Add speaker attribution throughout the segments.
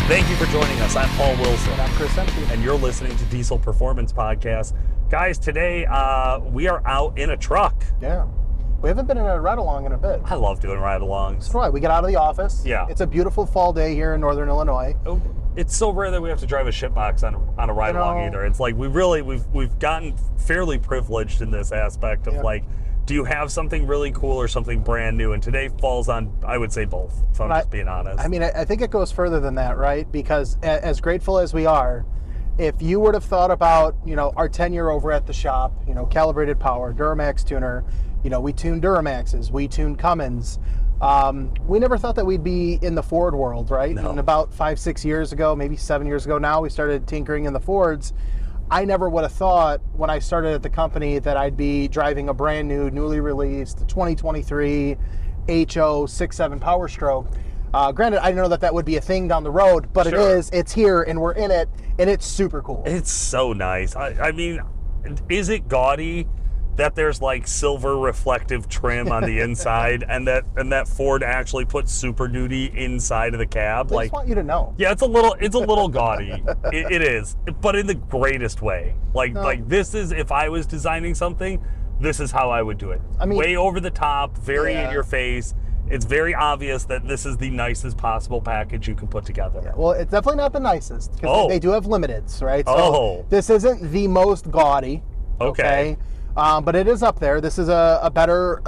Speaker 1: Thank you for joining us. I'm Paul Wilson.
Speaker 2: And I'm Chris Ehmke.
Speaker 1: And you're listening to Diesel Performance Podcast. Guys, today we are out in a truck.
Speaker 2: Yeah. We haven't been in a ride-along in a bit.
Speaker 1: I love doing ride-alongs.
Speaker 2: That's right. We get out of the office.
Speaker 1: Yeah.
Speaker 2: It's a beautiful fall day here in Northern Illinois.
Speaker 1: Oh, it's so rare that we have to drive a shitbox on a ride-along either. It's like we've gotten fairly privileged in this aspect of like, do you have something really cool or something brand new? And today falls on, I would say, both, if I'm just being honest.
Speaker 2: I mean, I think it goes further than that, right? Because as grateful as we are, if you would have thought about, our tenure over at the shop, calibrated power, Duramax tuner, we tuned Duramaxes, we tuned Cummins. We never thought that we'd be in the Ford world, right?
Speaker 1: No.
Speaker 2: And about 5-6 years ago, maybe 7 years ago now, we started tinkering in the Fords. I never would have thought when I started at the company that I'd be driving a brand new, newly released 2023 HO 6.7 Powerstroke. Granted, I didn't know that would be a thing down the road, but
Speaker 1: Sure.
Speaker 2: it is. It's here, and we're in it, and it's super cool.
Speaker 1: It's so nice. I mean, is it gaudy that there's like silver reflective trim on the inside, and that Ford actually put Super Duty inside of the cab?
Speaker 2: I just want you to know.
Speaker 1: Yeah, it's a little gaudy. It is, but in the greatest way. Like this is, if I was designing something, this is how I would do it. I mean, way over the top, very in your face. It's very obvious that this is the nicest possible package you can put together.
Speaker 2: Yeah, well, it's definitely not the nicest, because they do have limiteds, right? So this isn't the most gaudy. Okay. But it is up there. This is a better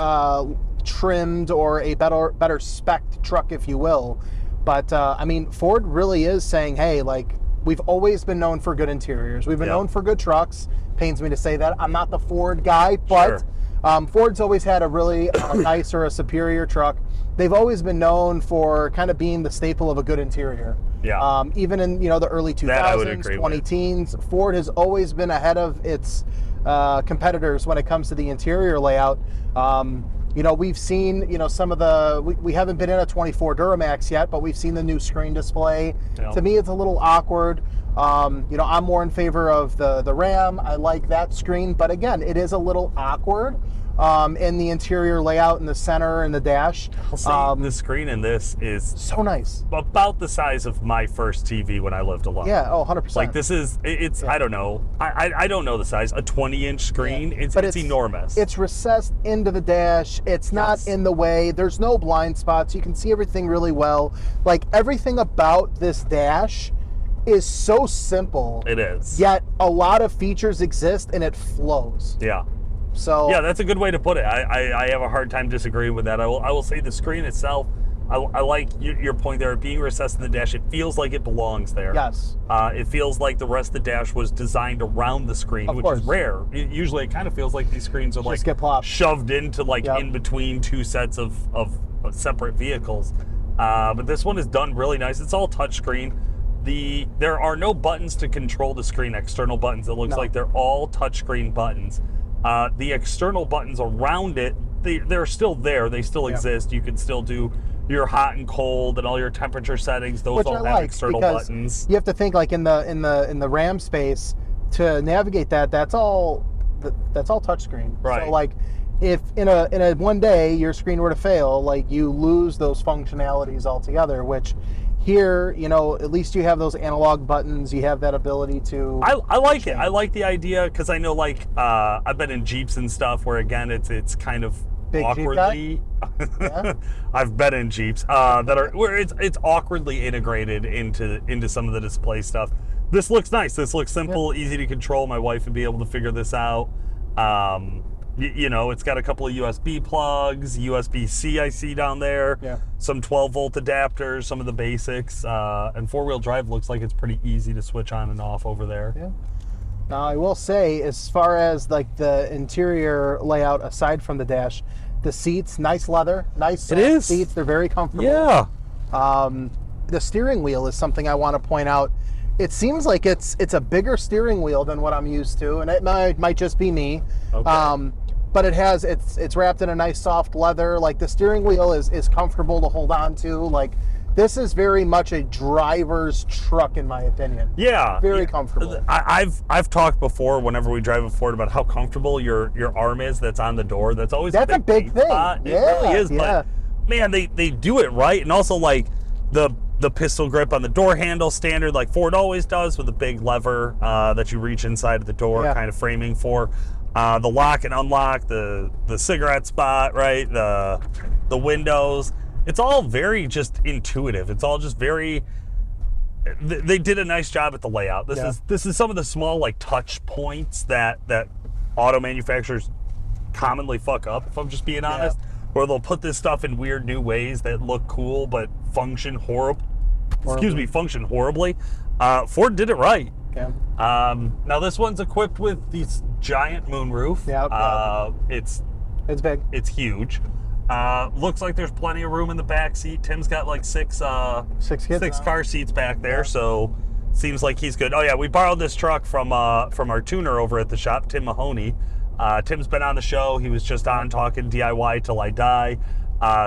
Speaker 2: trimmed or a better spec truck, if you will. But I mean, Ford really is saying, hey, like, we've always been known for good interiors. We've been known for good trucks. Pains me to say that. I'm not the Ford guy, but Ford's always had a really nice or a superior truck. They've always been known for kind of being the staple of a good interior.
Speaker 1: Yeah.
Speaker 2: Even in the early 2000s, 2010s, Ford has always been ahead of its competitors when it comes to the interior layout. We've seen some of the we haven't been in a 24 Duramax yet, but we've seen the new screen display. To me, it's a little awkward. I'm more in favor of the Ram. I like that screen, but again, it is a little awkward in the interior layout in the center and the dash.
Speaker 1: I'll say the screen in this is
Speaker 2: so nice,
Speaker 1: about the size of my first TV when I lived alone.
Speaker 2: Yeah, 100%.
Speaker 1: Like this is, it's I don't know, I don't know the size. A 20-inch screen, it's enormous.
Speaker 2: It's recessed into the dash. It's not in the way. There's no blind spots. You can see everything really well. Like, everything about this dash is so simple.
Speaker 1: It is.
Speaker 2: Yet a lot of features exist, and it flows.
Speaker 1: Yeah.
Speaker 2: So
Speaker 1: yeah, that's a good way to put it. I have a hard time disagreeing with that. I will say the screen itself, I like your point there. Being recessed in the dash, it feels like it belongs there.
Speaker 2: Yes.
Speaker 1: It feels like the rest of the dash was designed around the screen, which is rare. Usually it kind of feels like these screens are like shoved into in between two sets of separate vehicles. But this one is done really nice. It's all touchscreen. There are no buttons to control the screen, external buttons. It looks like they're all touchscreen buttons. The external buttons around it, they're still there. They still exist. You can still do your hot and cold and all your temperature settings. Those all have external buttons.
Speaker 2: You have to think, like, in the RAM space, to navigate that's all touchscreen.
Speaker 1: Right.
Speaker 2: So, like, if in a one day your screen were to fail, like, you lose those functionalities altogether, which here, at least you have those analog buttons. You have that ability to.
Speaker 1: I like it. I like the idea, because I know, like, I've been in Jeeps and stuff where, again, it's kind of
Speaker 2: big
Speaker 1: awkwardly. I've been in Jeeps that are where it's awkwardly integrated into some of the display stuff. This looks nice. This looks simple, easy to control. My wife would be able to figure this out. It's got a couple of USB plugs, USB-C I see down there, some 12-volt adapters, some of the basics, and four-wheel drive looks like it's pretty easy to switch on and off over there.
Speaker 2: Yeah. Now, I will say, as far as like the interior layout, aside from the dash, the seats, nice leather, nice soft seats. They're very comfortable.
Speaker 1: Yeah.
Speaker 2: The steering wheel is something I want to point out. It seems like it's a bigger steering wheel than what I'm used to, and it might just be me. Okay. But it's wrapped in a nice soft leather. Like, the steering wheel is comfortable to hold on to. Like, this is very much a driver's truck, in my opinion.
Speaker 1: Yeah.
Speaker 2: Very comfortable.
Speaker 1: I've talked before, whenever we drive a Ford, about how comfortable your arm is that's on the door. That's always a big thing. Spot. It really is. But man, they do it right. And also, like, the the pistol grip on the door handle, standard like Ford always does, with a big lever that you reach inside of the door, kind of framing for. The lock and unlock, the cigarette spot, right? The windows. It's all very just intuitive. It's all just very. They did a nice job at the layout. This is some of the small like touch points that auto manufacturers commonly fuck up, if I'm just being honest. Where they'll put this stuff in weird new ways that look cool but function horribly. Ford did it right. Now this one's equipped with these giant moonroof. It's big. It's huge. Looks like there's plenty of room in the back seat. Tim's got like six car seats back there, so seems like he's good. Oh yeah, we borrowed this truck from our tuner over at the shop, Tim Mahoney. Tim's been on the show. He was just on talking DIY till I die.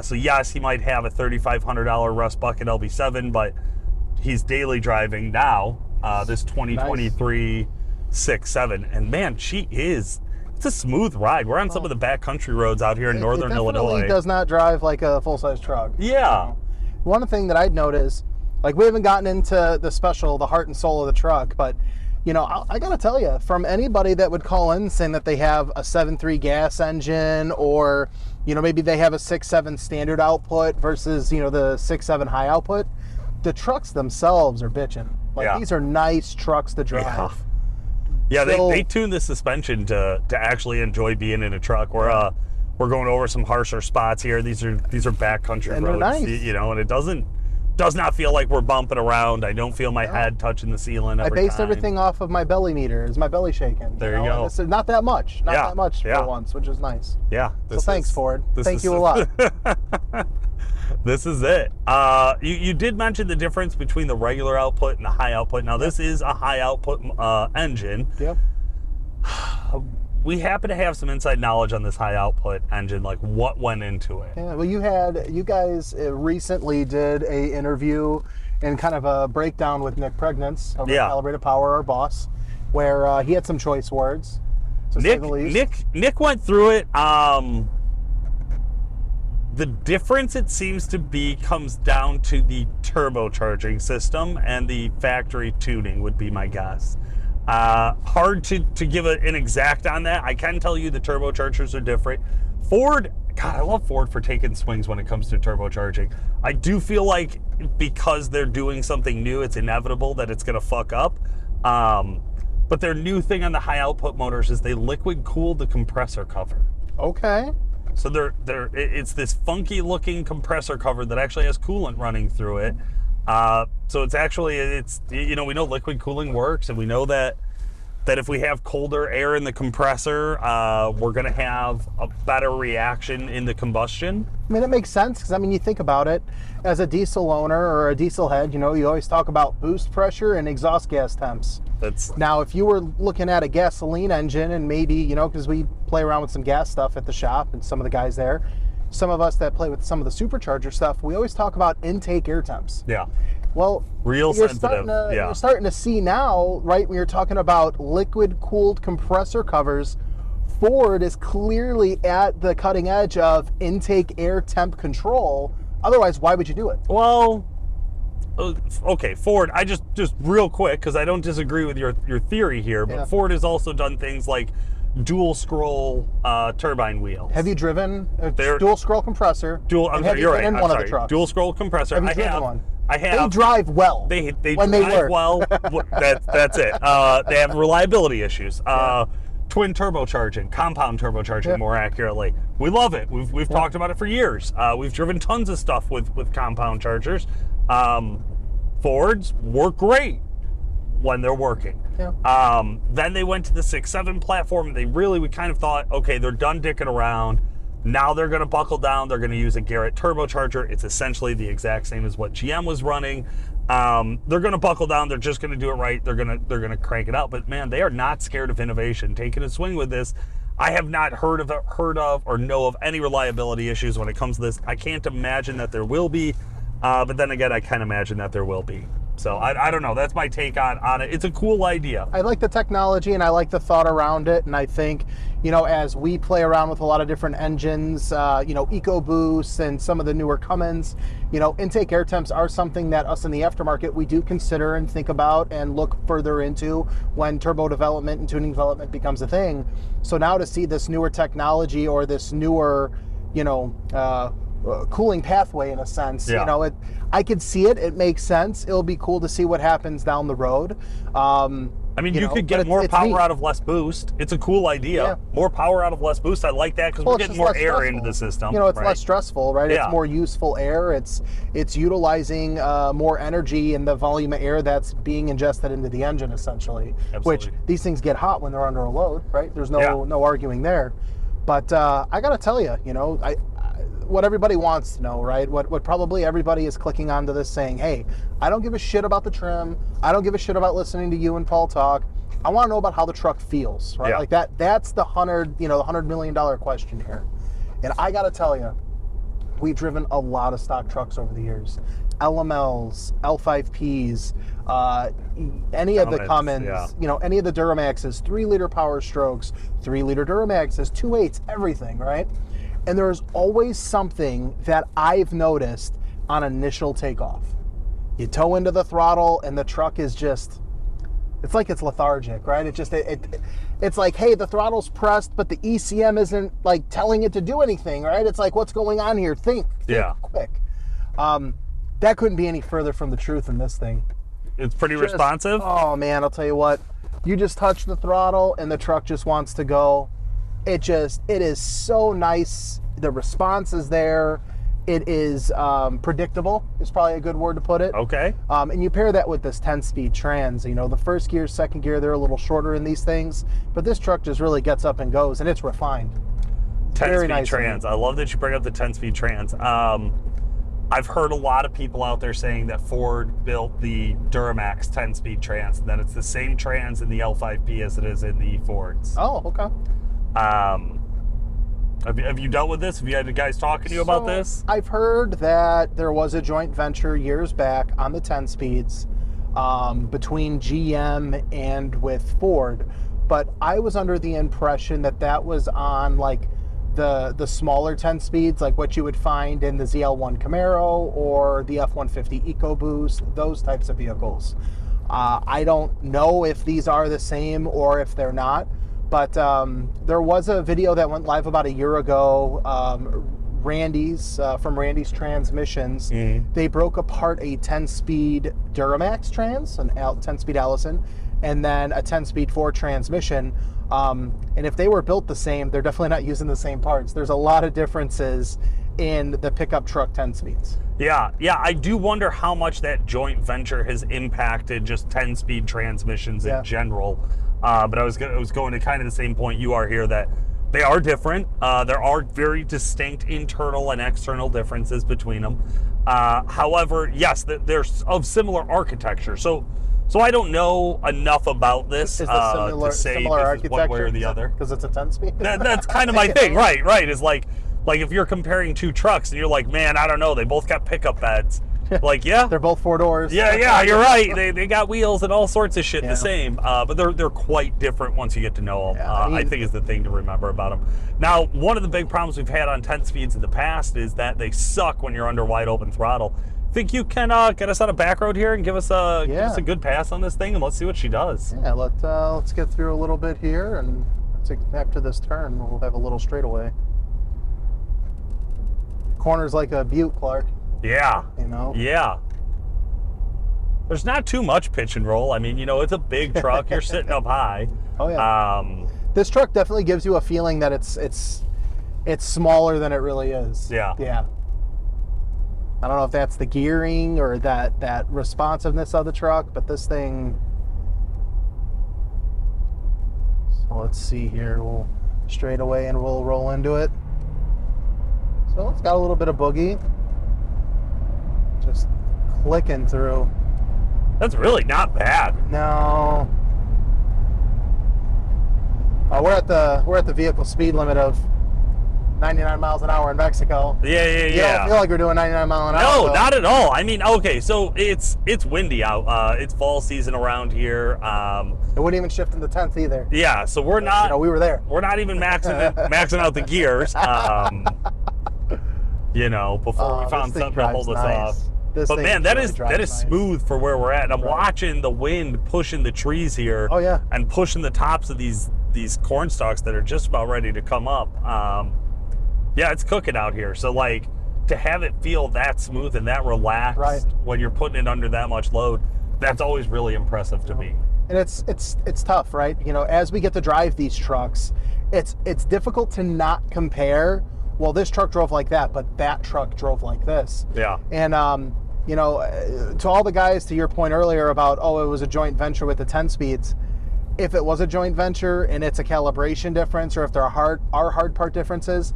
Speaker 1: So yes, he might have a $3,500 Rust Bucket LB7, but he's daily driving now this 2023 6.7, and man, it's a smooth ride. We're on some of the backcountry roads out here in northern Illinois.
Speaker 2: It does not drive like a full-size truck.
Speaker 1: Yeah.
Speaker 2: One thing that I'd noticed, like we haven't gotten into the heart and soul of the truck, but you know, I gotta tell you, from anybody that would call in saying that they have a 7.3 gas engine, or you know, maybe they have a 6.7 standard output versus, you know, the 6.7 high output, the trucks themselves are bitching. Like these are nice trucks to drive.
Speaker 1: Yeah, they tuned the suspension to actually enjoy being in a truck. We're going over some harsher spots here. These are backcountry roads,
Speaker 2: nice.
Speaker 1: You know, and it does not feel like we're bumping around. I don't feel my head touching the ceiling every time.
Speaker 2: I based everything off of my belly meter. Is my belly shaking?
Speaker 1: There you go.
Speaker 2: It's not that much. Not that much for once, which is nice.
Speaker 1: Yeah.
Speaker 2: So thanks, Ford. Thank you a lot.
Speaker 1: This is it. You did mention the difference between the regular output and the high output. Now, this is a high output engine.
Speaker 2: Yep.
Speaker 1: We happen to have some inside knowledge on this high output engine, like what went into it.
Speaker 2: Yeah, well, you guys recently did a interview and kind of a breakdown with Nick Pregnance of Calibrated Power, our boss, where he had some choice words, to say the least.
Speaker 1: Nick went through it. The difference, it seems to be, comes down to the turbocharging system and the factory tuning, would be my guess. Hard to give an exact on that. I can tell you the turbochargers are different. Ford, God, I love Ford for taking swings when it comes to turbocharging. I do feel like because they're doing something new, it's inevitable that it's going to fuck up. But their new thing on the high output motors is they liquid cooled the compressor cover.
Speaker 2: Okay.
Speaker 1: So it's this funky looking compressor cover that actually has coolant running through it. So we know liquid cooling works, and we know that if we have colder air in the compressor, we're going to have a better reaction in the combustion.
Speaker 2: I mean, it makes sense, because I mean, you think about it, as a diesel owner or a diesel head, you know, you always talk about boost pressure and exhaust gas temps. Now, if you were looking at a gasoline engine, and maybe, you know, because we play around with some gas stuff at the shop, and some of the guys there, some of us that play with some of the supercharger stuff, we always talk about intake air temps.
Speaker 1: Yeah.
Speaker 2: Well,
Speaker 1: you're
Speaker 2: starting to see now, right, when you're talking about liquid cooled compressor covers, Ford is clearly at the cutting edge of intake air temp control. Otherwise, why would you do it?
Speaker 1: Well, okay, Ford, I just real quick, because I don't disagree with your theory here, but Ford has also done things like dual scroll turbine wheels.
Speaker 2: Have you driven a dual scroll compressor?
Speaker 1: You're right.
Speaker 2: In one of the trucks?
Speaker 1: Dual scroll compressor.
Speaker 2: Have you driven one?
Speaker 1: I have.
Speaker 2: They drive well.
Speaker 1: They drive well. That's it. They have reliability issues. Twin turbocharging, compound turbocharging, more accurately. We love it. We've talked about it for years. We've driven tons of stuff with compound chargers. Fords work great when they're working. Then they went to the 6.7 platform. We kind of thought, okay, they're done dicking around. Now they're going to buckle down. They're going to use a Garrett turbocharger. It's essentially the exact same as what GM was running. They're going to buckle down. They're just going to do it right. They're going to crank it out. But man, they are not scared of innovation. Taking a swing with this, I have not heard of or know of any reliability issues when it comes to this. I can't imagine that there will be. But then again, I can imagine that there will be. So I don't know. That's my take on it. It's a cool idea.
Speaker 2: I like the technology and I like the thought around it. And I think, as we play around with a lot of different engines, EcoBoost and some of the newer Cummins, intake air temps are something that us in the aftermarket, we do consider and think about and look further into when turbo development and tuning development becomes a thing. So now to see this newer technology or this newer, cooling pathway in a sense, I could see it. It makes sense. It'll be cool to see what happens down the road.
Speaker 1: You could get more power out of less boost. It's a cool idea. Yeah. More power out of less boost. I like that because we're getting more air into the system.
Speaker 2: It's less stressful, right? Yeah. It's more useful air. It's utilizing more energy in the volume of air that's being ingested into the engine, essentially. Absolutely. Which these things get hot when they're under a load, right? There's no arguing there. But I got to tell you, what everybody wants to know, right? What probably everybody is clicking onto this saying, hey, I don't give a shit about the trim. I don't give a shit about listening to you and Paul talk. I want to know about how the truck feels, right? Yeah. Like that's the $100 million question here. And I got to tell you, we've driven a lot of stock trucks over the years. LMLs, L5Ps, any of the Cummins, any of the Duramaxes, 3-liter Powerstrokes, 3-liter Duramaxes, 2.8s, everything, right? And there's always something that I've noticed on initial takeoff. You toe into the throttle and the truck is just, it's like it's lethargic, right? It's like, hey, the throttle's pressed, but the ECM isn't like telling it to do anything, right? It's like, what's going on here? Think quick. That couldn't be any further from the truth in this thing.
Speaker 1: It's pretty responsive?
Speaker 2: Oh man, I'll tell you what. You just touch the throttle and the truck just wants to go. It is so nice. The response is there. It is predictable is probably a good word to put it.
Speaker 1: Okay.
Speaker 2: And you pair that with this 10-speed trans. The first gear, second gear, they're a little shorter in these things, but this truck just really gets up and goes, and it's refined.
Speaker 1: 10-speed trans. I love that you bring up the 10-speed trans. I've heard a lot of people out there saying that Ford built the Duramax 10-speed trans, and that it's the same trans in the L5P as it is in the Fords.
Speaker 2: Oh, okay.
Speaker 1: Have you dealt with this? Have you had guys talking to you about this?
Speaker 2: I've heard that there was a joint venture years back on the 10 speeds between GM and with Ford, but I was under the impression that was on like the smaller 10 speeds, like what you would find in the ZL1 Camaro or the F-150 EcoBoost, those types of vehicles. I don't know if these are the same or if they're not. But there was a video that went live about a year ago, Randy's, from Randy's Transmissions. Mm-hmm. They broke apart a 10-speed Duramax trans, an 10-speed Allison, and then a 10-speed Ford transmission. And if they were built the same, they're definitely not using the same parts. There's a lot of differences in the pickup truck 10 speeds.
Speaker 1: Yeah, I do wonder how much that joint venture has impacted just 10-speed transmissions in general. But I was going to kind of the same point you are here, that they are different. There are very distinct internal and external differerences between them. However, yes, they're of similar architecture. So I don't know enough about this to say this is one way or the other.
Speaker 2: Because it's a 10-speed?
Speaker 1: That's kind of my thing, right? It's like if you're comparing two trucks and you're like, man, I don't know, they both got pickup beds. Like, yeah,
Speaker 2: they're both 4 doors.
Speaker 1: Yeah, you're right. They got wheels and all sorts of shit the same, but they're quite different once you get to know them. I think is the thing to remember about them. Now, one of the big problems we've had on 10 speeds in the past is that they suck when you're under wide open throttle. Think you can get us on a back road here and give us a good pass on this thing, and let's see what she does.
Speaker 2: Yeah, let's get through a little bit here, and after this turn, we'll have a little straightaway. Corner's like a butte, Clark.
Speaker 1: Yeah. Yeah. There's not too much pitch and roll. I mean, it's a big truck. You're sitting up high.
Speaker 2: Oh yeah. This truck definitely gives you a feeling that it's smaller than it really is.
Speaker 1: Yeah.
Speaker 2: Yeah. I don't know if that's the gearing or that responsiveness of the truck, but this thing. So let's see here. We'll straight away and we'll roll into it. So it's got a little bit of boogie. Just clicking through.
Speaker 1: That's really not bad.
Speaker 2: No. We're at the vehicle speed limit of 99 miles an hour in Mexico.
Speaker 1: Yeah.
Speaker 2: You don't feel like we're doing 99 miles an hour.
Speaker 1: No, not at all. I mean, okay, so it's windy out. It's fall season around here.
Speaker 2: It wouldn't even shift in the 10th either.
Speaker 1: Yeah, so we're not.
Speaker 2: You know, we were there.
Speaker 1: We're not even maxing out the gears. You know, before we found something to hold us off. But man, that is smooth for where we're at. And I'm watching the wind pushing the trees here.
Speaker 2: Oh yeah.
Speaker 1: And pushing the tops of these corn stalks that are just about ready to come up. Yeah, it's cooking out here. So like to have it feel that smooth and that relaxed when you're putting it under that much load, that's always really impressive to me.
Speaker 2: And it's tough, right? You know, as we get to drive these trucks, it's difficult to not compare. Well, this truck drove like that, but that truck drove like this.
Speaker 1: Yeah.
Speaker 2: And you know, to all the guys, to your point earlier about, oh, it was a joint venture with the 10 speeds. If it was a joint venture and it's a calibration difference, or if there are hard part differences,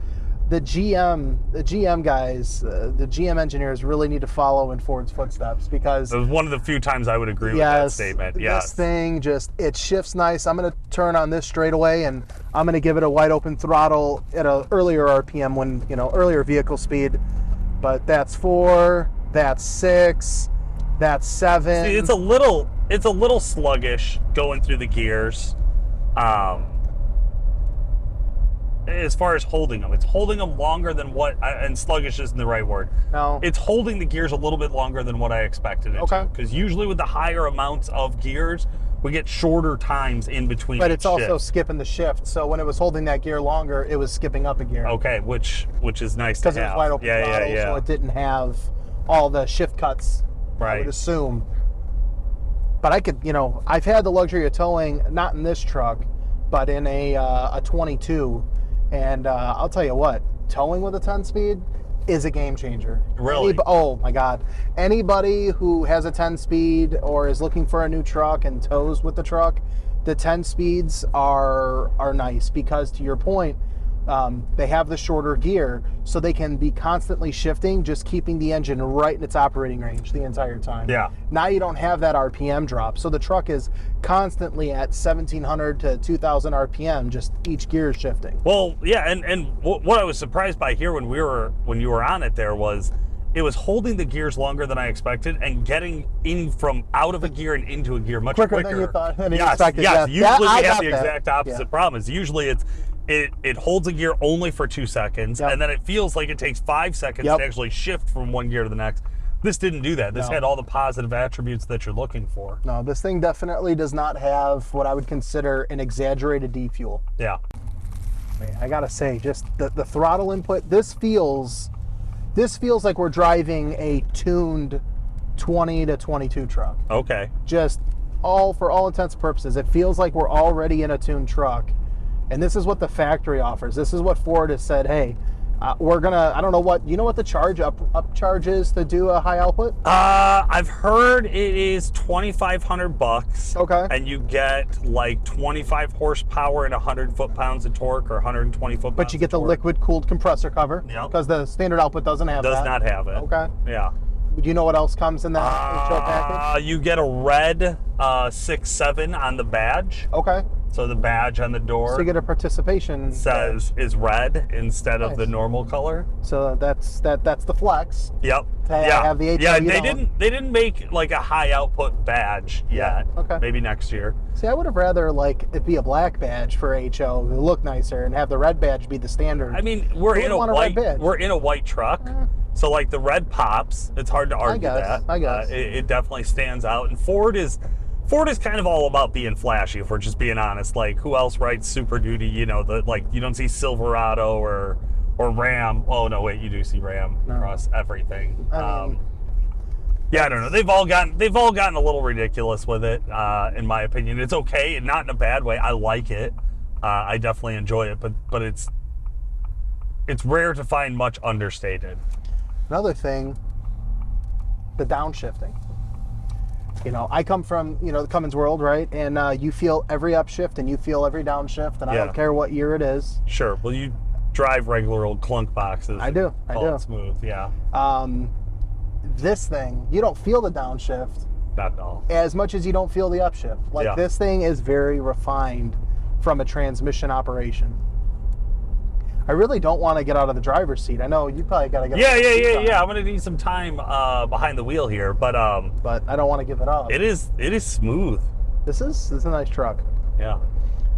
Speaker 2: the GM guys, the GM engineers really need to follow in Ford's footsteps, because
Speaker 1: it was one of the few times I would agree with that statement.
Speaker 2: This thing it shifts nice. I'm going to turn on this straightaway, and I'm going to give it a wide open throttle at an earlier RPM when, you know, earlier vehicle speed. But that's 4, that's 6, that's 7.
Speaker 1: See, it's a little sluggish going through the gears. As far as holding them, it's holding them longer than what, and sluggish isn't the right word.
Speaker 2: No.
Speaker 1: It's holding the gears a little bit longer than what I expected it to. Because usually with the higher amounts of gears, we get shorter times in between.
Speaker 2: But it's also skipping the shift. So when it was holding that gear longer, it was skipping up a gear.
Speaker 1: Okay, which is nice to have.
Speaker 2: Because it was wide open throttle, so it didn't have all the shift cuts, I would assume. But I could, you know, I've had the luxury of towing, not in this truck, but in a 22. And I'll tell you what, towing with a 10-speed is a game changer.
Speaker 1: Really?
Speaker 2: Oh my God. Anybody who has a 10-speed or is looking for a new truck and tows with the truck, the 10 speeds are nice, because to your point, they have the shorter gear, so they can be constantly shifting, just keeping the engine right in its operating range the entire time.
Speaker 1: Yeah.
Speaker 2: Now you don't have that RPM drop, so the truck is constantly at 1,700 to 2,000 RPM, just each gear is shifting.
Speaker 1: Well, yeah, and what I was surprised by here when you were on it there was it was holding the gears longer than I expected and getting in from out of a gear and into a gear much quicker.
Speaker 2: Than you thought, than you expected.
Speaker 1: Yes, usually we have the exact opposite problem. Usually it holds a gear only for 2 seconds, and then it feels like it takes 5 seconds to actually shift from one gear to the next. This didn't do that. This had all the positive attributes that you're looking for.
Speaker 2: No, this thing definitely does not have what I would consider an exaggerated defuel.
Speaker 1: Yeah.
Speaker 2: Man, I gotta say, just the throttle input, this feels like we're driving a tuned 20 to 22 truck.
Speaker 1: Okay.
Speaker 2: Just for all intents and purposes, it feels like we're already in a tuned truck. And this is what the factory offers. This is what Ford has said, hey, we're gonna, I don't know what, you know what the up charge is to do a high output?
Speaker 1: I've heard it is $2,500.
Speaker 2: Okay.
Speaker 1: And you get like 25 horsepower and 100 foot-pounds of torque, or 120 foot-pounds.
Speaker 2: But you get the liquid cooled compressor cover.
Speaker 1: Yep.
Speaker 2: Because the standard output doesn't have that.
Speaker 1: Does not have it.
Speaker 2: Okay.
Speaker 1: Yeah.
Speaker 2: Do you know what else comes in that HO package?
Speaker 1: You get a red 6.7 on the badge.
Speaker 2: Okay.
Speaker 1: So the badge on the door,
Speaker 2: so you get a participation
Speaker 1: is red instead of the normal color.
Speaker 2: So that's the flex.
Speaker 1: Yep.
Speaker 2: Have the HO.
Speaker 1: Yeah, they didn't make like a high output badge yet.
Speaker 2: Okay.
Speaker 1: Maybe next year.
Speaker 2: See, I would have rather like it be a black badge for HO, look nicer, and have the red badge be the standard.
Speaker 1: I mean, we're in a white truck. So like the red pops. It's hard to argue that.
Speaker 2: I guess.
Speaker 1: It definitely stands out. And Ford is kind of all about being flashy, if we're just being honest. Like, who else writes Super Duty? You know, you don't see Silverado or Ram. Oh no, wait, you do see Ram across everything.
Speaker 2: I mean,
Speaker 1: I don't know. They've all gotten a little ridiculous with it. In my opinion, it's okay, not in a bad way. I like it. I definitely enjoy it, but it's rare to find much understated.
Speaker 2: Another thing, the downshifting. You know, I come from, the Cummins world, right? And you feel every upshift and you feel every downshift, and I don't care what year it is.
Speaker 1: Sure. Well, you drive regular old clunk boxes.
Speaker 2: I do.
Speaker 1: Smooth, yeah.
Speaker 2: This thing, you don't feel the downshift.
Speaker 1: Not at all.
Speaker 2: As much as you don't feel the upshift. Like, this thing is very refined from a transmission operation. I really don't want to get out of the driver's seat. I know you probably got to get.
Speaker 1: Yeah. I'm gonna need some time behind the wheel here, but
Speaker 2: I don't want to give it up.
Speaker 1: It is smooth.
Speaker 2: This is a nice truck.
Speaker 1: Yeah.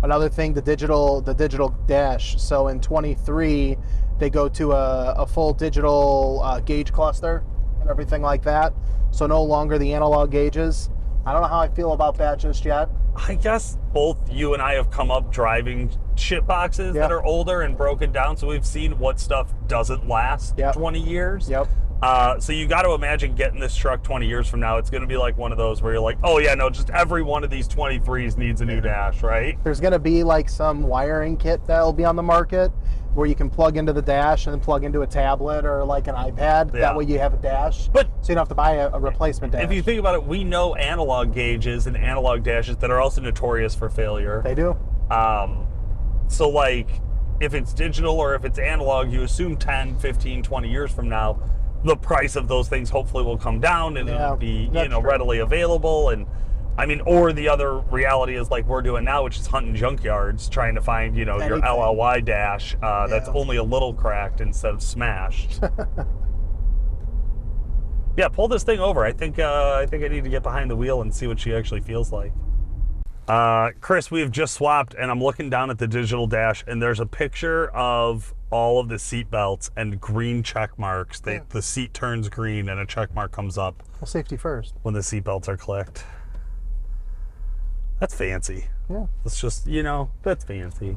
Speaker 2: Another thing, the digital dash. So in 23, they go to a full digital gauge cluster and everything like that. So no longer the analog gauges. I don't know how I feel about that just yet.
Speaker 1: I guess both you and I have come up driving shit boxes that are older and broken down, so we've seen what stuff doesn't last 20 years.
Speaker 2: Yep.
Speaker 1: So you got to imagine getting this truck 20 years from now. It's going to be like one of those where you're like, oh yeah, no, just every one of these 23s needs a new dash, right?
Speaker 2: There's going to be like some wiring kit that'll be on the market where you can plug into the dash and then plug into a tablet or like an iPad. That way you have a dash,
Speaker 1: but
Speaker 2: so you don't have to buy a replacement dash.
Speaker 1: If you think about it, we know analog gauges and analog dashes that are also notorious for failure.
Speaker 2: They do.
Speaker 1: So like if it's digital or if it's analog, you assume 10, 15, 20 years from now, the price of those things hopefully will come down and it'll be readily available. And I mean, or the other reality is like we're doing now, which is hunting junkyards, trying to find, your LLY dash that's only a little cracked instead of smashed. Yeah, pull this thing over. I think I need to get behind the wheel and see what she actually feels like. Chris, we've just swapped, and I'm looking down at the digital dash, and there's a picture of all of the seat belts and green check marks. The seat turns green, and a check mark comes up.
Speaker 2: Well, safety first.
Speaker 1: When the seat belts are clicked. That's fancy.
Speaker 2: Yeah.
Speaker 1: It's just, that's fancy.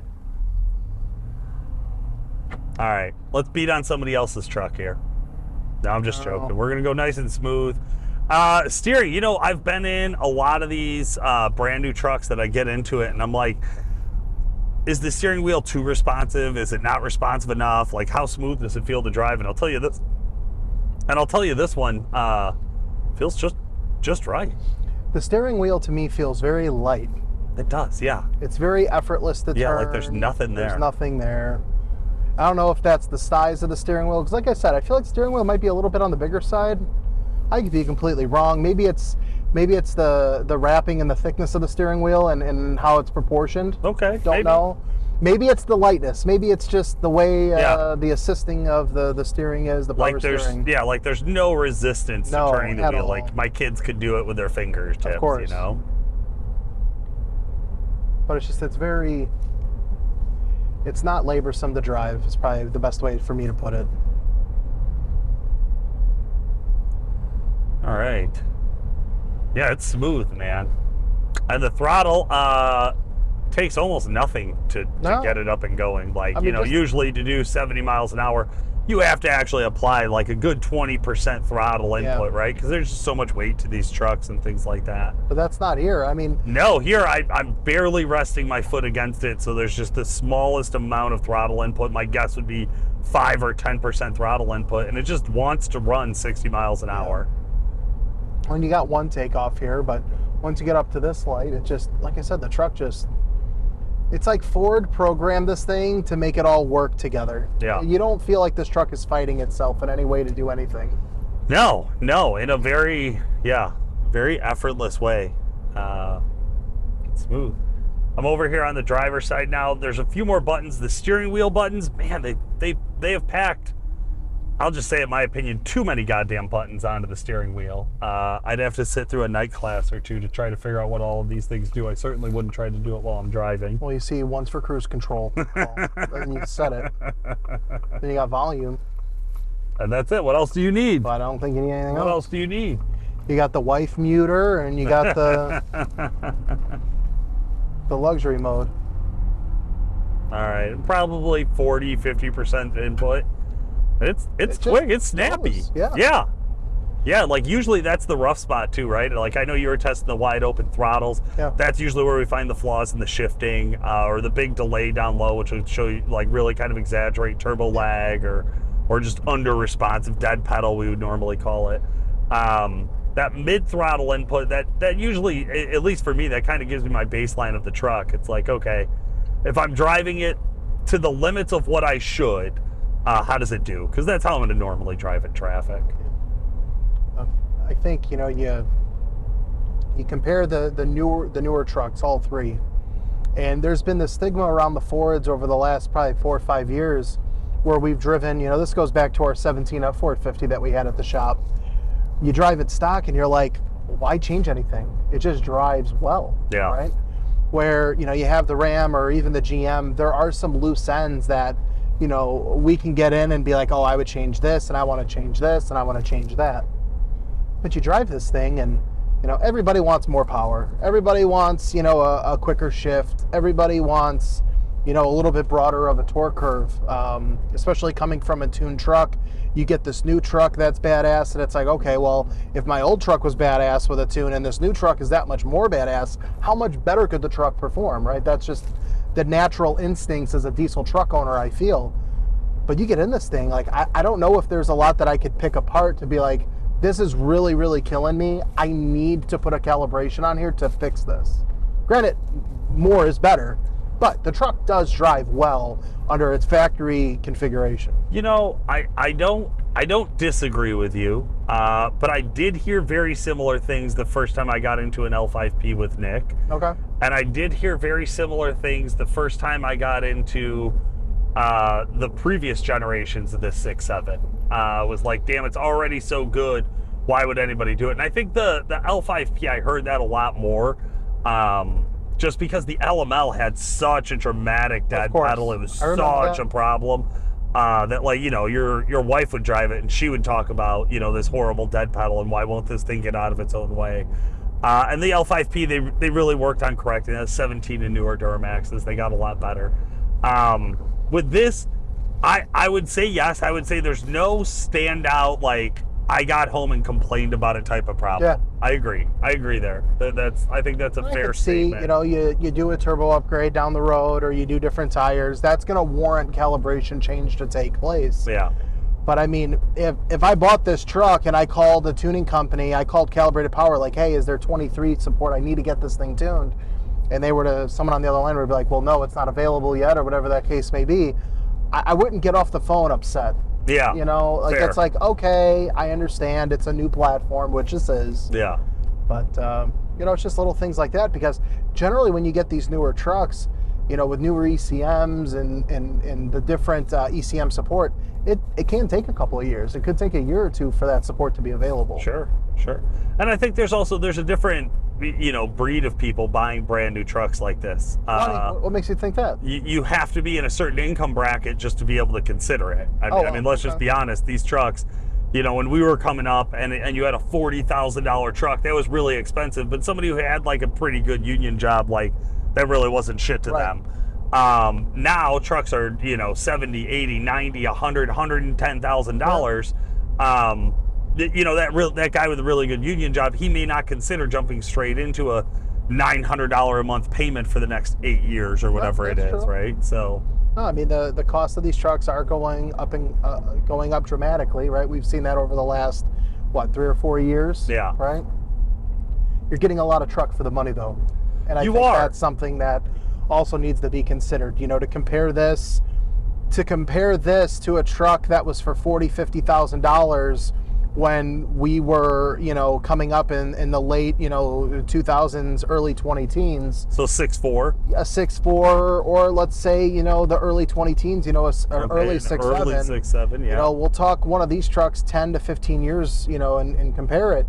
Speaker 1: All right, let's beat on somebody else's truck here. No, I'm just joking. We're going to go nice and smooth. Steering, I've been in a lot of these brand new trucks that I get into it, and I'm like, is the steering wheel too responsive? Is it not responsive enough? Like, how smooth does it feel to drive? And I'll tell you this one feels just right.
Speaker 2: The steering wheel to me feels very light.
Speaker 1: It does, yeah.
Speaker 2: It's very effortless to turn.
Speaker 1: Yeah, like there's nothing there.
Speaker 2: There's nothing there. I don't know if that's the size of the steering wheel, because like I said, I feel like the steering wheel might be a little bit on the bigger side. I could be completely wrong. Maybe it's the wrapping and the thickness of the steering wheel and how it's proportioned.
Speaker 1: Okay.
Speaker 2: Don't know. Maybe it's the lightness. Maybe it's just the way the assisting of the steering is, the power steering.
Speaker 1: Yeah, like there's no resistance to turning the wheel.
Speaker 2: All.
Speaker 1: Like my kids could do it with their fingertips,
Speaker 2: of course. But it's not laborsome to drive, is probably the best way for me to put it.
Speaker 1: All right. Yeah, it's smooth, man. And the throttle takes almost nothing to get it up and going. Like, usually to do 70 miles an hour, you have to actually apply like a good 20% throttle input, right? Because there's just so much weight to these trucks and things like that.
Speaker 2: But that's not here. I mean...
Speaker 1: No, here I'm barely resting my foot against it, so there's just the smallest amount of throttle input. My guess would be 5 or 10% throttle input, and it just wants to run 60 miles an hour.
Speaker 2: And you got one takeoff here, but once you get up to this light, it just, like I said, the truck just... It's like Ford programmed this thing to make it all work together.
Speaker 1: Yeah.
Speaker 2: You don't feel like this truck is fighting itself in any way to do anything.
Speaker 1: No, in a very effortless way. It's smooth. I'm over here on the driver's side now. There's a few more buttons. The steering wheel buttons, man, they have packed, I'll just say in my opinion, too many goddamn buttons onto the steering wheel. I'd have to sit through a night class or two to try to figure out what all of these things do. I certainly wouldn't try to do it while I'm driving.
Speaker 2: Well, you see, one's for cruise control. Then you set it. Then you got volume.
Speaker 1: And that's it. What else do you need?
Speaker 2: But I don't think you need anything else.
Speaker 1: What else do you need?
Speaker 2: You got the wife muter, and you got the the luxury mode.
Speaker 1: All right, probably 40-50% input. It's quick. It's snappy.
Speaker 2: Yeah.
Speaker 1: Yeah, like usually that's the rough spot too, right? Like I know you were testing the wide open throttles.
Speaker 2: Yeah.
Speaker 1: That's usually where we find the flaws in the shifting or the big delay down low, which would show you like really kind of exaggerate turbo lag or just under responsive dead pedal, we would normally call it. That mid throttle input, that usually, at least for me, that kind of gives me my baseline of the truck. It's like, okay, if I'm driving it to the limits of what I should, how does it do? Because that's how I'm going to normally drive in traffic.
Speaker 2: I think you compare the newer trucks, all three, And there's been this stigma around the Fords over the last probably 4 or 5 years where we've driven, this goes back to our 17 F450 that we had at the shop. You drive it stock and you're like, why change anything? It just drives well, right? Where, you have the Ram or even the GM, there are some loose ends that, we can get in and be like, oh, I would change this and I want to change this and I want to change that. But you drive this thing and, everybody wants more power. Everybody wants, a quicker shift. Everybody wants, a little bit broader of a torque curve, especially coming from a tuned truck. You get this new truck that's badass, and it's like, okay, well, if my old truck was badass with a tune and this new truck is that much more badass, how much better could the truck perform, right? That's just the natural instincts as a diesel truck owner, I feel. But you get in this thing, like, I don't know if there's a lot that I could pick apart to be like, this is really, really killing me. I need to put a calibration on here to fix this. Granted, more is better, but the truck does drive well under its factory configuration.
Speaker 1: I don't disagree with you, but I did hear very similar things the first time I got into an L5P with Nick.
Speaker 2: Okay.
Speaker 1: And I did hear very similar things the first time I got into the previous generations of this 6.7. Was like, damn, it's already so good. Why would anybody do it? And I think the L5P, I heard that a lot more. Just because the LML had such a dramatic dead pedal, it was such a problem that, like, your wife would drive it and she would talk about, this horrible dead pedal and why won't this thing get out of its own way. And the L5P, they really worked on correcting that. 17 and newer Duramaxes, they got a lot better. With this, I would say yes. I would say there's no standout, like, I got home and complained about it type of problem. Yeah. I agree there. I think that's a fair statement.
Speaker 2: You do a turbo upgrade down the road or you do different tires. That's going to warrant calibration change to take place.
Speaker 1: Yeah.
Speaker 2: But I mean, if I bought this truck and I called the tuning company, I called Calibrated Power, like, hey, is there 23 support? I need to get this thing tuned. And someone on the other line would be like, well, no, it's not available yet, or whatever that case may be. I wouldn't get off the phone upset.
Speaker 1: Yeah.
Speaker 2: Fair. It's like, okay, I understand it's a new platform, which this is.
Speaker 1: Yeah.
Speaker 2: But, it's just little things like that, because generally when you get these newer trucks, with newer ECMs and the different ECM support, it can take a couple of years. It could take a year or two for that support to be available.
Speaker 1: Sure. And I think there's a different, breed of people buying brand new trucks like this.
Speaker 2: What makes you think that?
Speaker 1: You have to be in a certain income bracket just to be able to consider it. I mean, let's just be honest. These trucks, when we were coming up and you had a $40,000 truck, that was really expensive. But somebody who had like a pretty good union job, like, that really wasn't shit to them. Now trucks are, 70, 80, 90, 100, $110,000. That guy with a really good union job, he may not consider jumping straight into a $900 a month payment for the next 8 years or whatever it is, right? So,
Speaker 2: no, I mean, the cost of these trucks are going up dramatically, right? We've seen that over the last 3 or 4 years.
Speaker 1: Yeah.
Speaker 2: Right. You're getting a lot of truck for the money, though, and I think that's something that also needs to be considered. To compare this to a truck that was for $40,000-$50,000 when we were, coming up in the late, 2000s, early 20-teens.
Speaker 1: So 6.4?
Speaker 2: A 6.4, or let's say, the early 20-teens, early 6.7.
Speaker 1: Early 6.7, yeah.
Speaker 2: We'll talk one of these trucks 10 to 15 years, and compare it.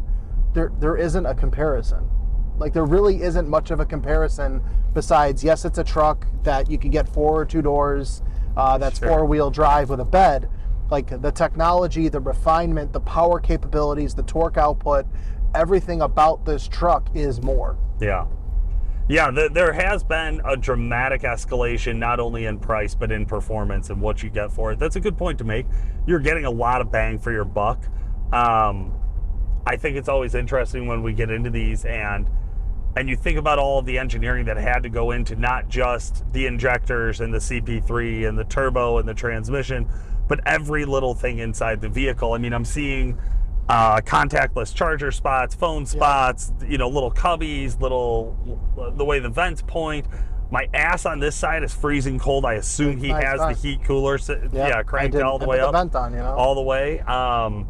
Speaker 2: There isn't a comparison. Like, there really isn't much of a comparison besides, yes, it's a truck that you can get 4 or 2 doors, that's four-wheel drive with a bed. Like, the technology, the refinement, the power capabilities, the torque output, everything about this truck is more.
Speaker 1: Yeah. Yeah, there has been a dramatic escalation, not only in price, but in performance and what you get for it. That's a good point to make. You're getting a lot of bang for your buck. I think it's always interesting when we get into these and you think about all of the engineering that had to go into not just the injectors and the CP3 and the turbo and the transmission, but every little thing inside the vehicle. I mean, I'm seeing contactless charger spots, phone spots, little cubbies, the way the vents point. My ass on this side is freezing cold. I assume he has the heat cooler, cranked all the way up.
Speaker 2: Vent on,
Speaker 1: all the way.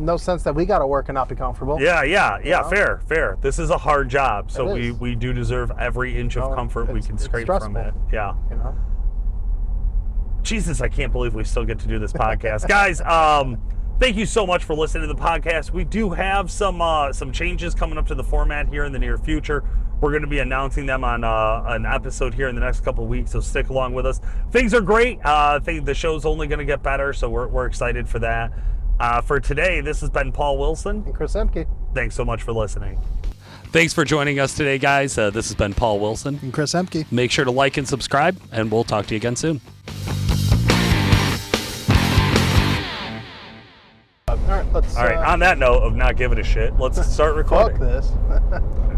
Speaker 2: No sense that we got to work and not be comfortable.
Speaker 1: Yeah. Fair. This is a hard job, so we do deserve every inch of comfort we can scrape from it. Yeah. Jesus, I can't believe we still get to do this podcast, guys. Thank you so much for listening to the podcast. We do have some changes coming up to the format here in the near future. We're going to be announcing them on an episode here in the next couple of weeks, so stick along with us. Things are great. I think the show's only going to get better, so we're excited for that. For today, this has been Paul Wilson.
Speaker 2: And Chris Ehmke.
Speaker 1: Thanks so much for listening. Thanks for joining us today, guys. This has been Paul Wilson.
Speaker 2: And Chris Ehmke.
Speaker 1: Make sure to like and subscribe, and we'll talk to you again soon.
Speaker 2: All right,
Speaker 1: on that note of not giving a shit, let's start recording.
Speaker 2: Fuck this.